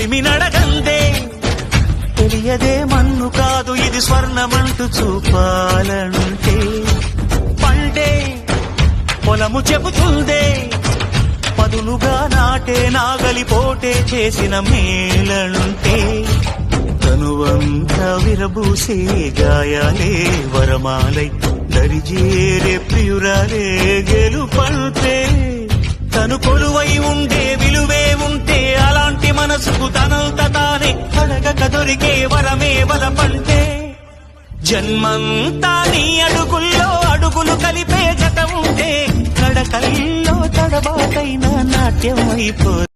చెలిమి నడగందే తెలియదే మన్ను కాదు ఇది స్వర్ణమంటూ చూపాలంటే పండే పొలము చెబుతుందే పదునుగా నాటే నాగలిపోటే చేసిన మేలంటే తనువంతా విరబూసే గాయాలే వరమాలై దరిజేరే ప్రియురాలే గెలుపంటే తను కొలువై ఉండే విలువే ఉంటే అలాంటి మనసుకు తనంత తానే అడగక దొరికే వరమే వలపంటే జన్మంతా నీ అడుగుల్లో అడుగులు కలిపే జత ఉంటే కడకల్లో తడబాటైన నాట్యం అయిపో